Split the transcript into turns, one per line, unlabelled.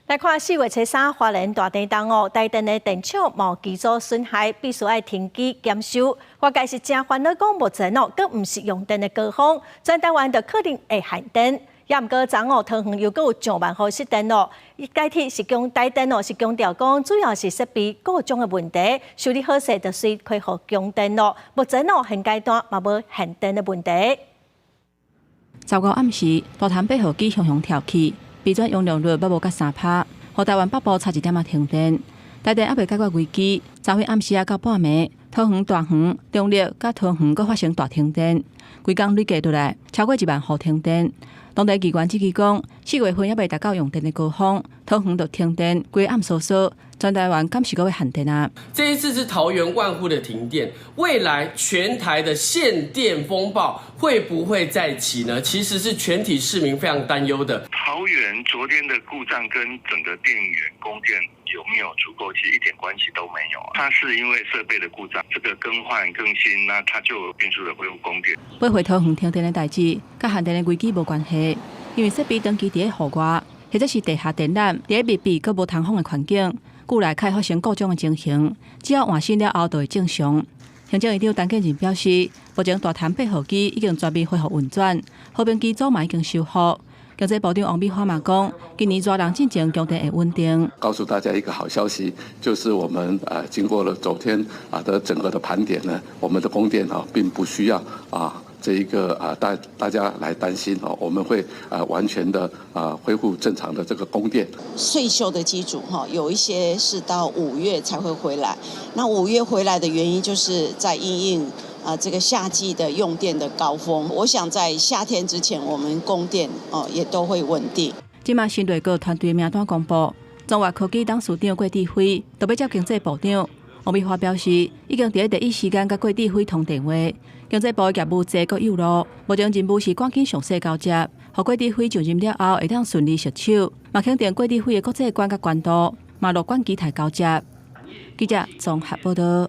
来看4月3日，花莲大地震哦，台电的电厂无基础损害，必须要停机检修。外界是真烦恼，讲目前哦，佫毋是用电的高峰，全台湾就可能会限电。也毋过，昨哦，桃园又有上万户失电咯。解释是台电哦，是强调讲，主要是设备各种的问题，修理好势就随恢复供电咯。目前哦，现阶段嘛无限电的问题。
昨午暗时，大潭8号机雄雄跳起。备转用量率要无甲3%，互台湾北部差1点停电。台电还未解决危机，昨昏暗时到半暝，桃园、大园、中立甲桃园佫发生大停电，规工累计落来超过1万户停电。当地机关指讲，4月份还未达到用电的高峰，桃园就停电，规暗疏疏。全台湾敢是阁会限电啊？
这一次是桃园万户的停电，未来全台的限电风暴会不会再起呢？其实是全体市民非常担忧的。
桃园昨天的故障跟整个电源供电有没有足够，其实一点关系都没有。它是因为设备的故障，这个更换更新，那它就迅速的恢复供电。
买回桃园停电的代志，甲限电的危机无关系，因为设备长期伫户外，或者是地下电缆伫密闭佮无通风的环境。久来开发生各种的情形，只要换新了后就会正常。行政院长陈建仁表示，目前大潭8号机已经全面恢复运转，和平机组嘛已经修复。经济部长王美花嘛讲，今年热人进前供电会稳定。
告诉大家一个好消息，就是我们经过了昨天的整个的盘点呢，我们的供电并不需要这一个大家来担心我们会完全的恢复正常的这个供电。
岁修的机组有一些是到5月才会回来，那5月回来的原因就是在因应这个夏季的用电的高峰。我想在夏天之前，我们供电也都会稳定。
今麦新内阁团队名单公布，中华科技董事长郭智辉特别接经济部长。王美花表示，已经伫第一时间甲郭智辉通电话。经济部业务济阁有路，目前任务是赶紧详细交接，互郭智辉就任了后会当顺利熟手。嘛肯定郭智辉的国际观甲关度，嘛乐观期待交接。记者综合报道。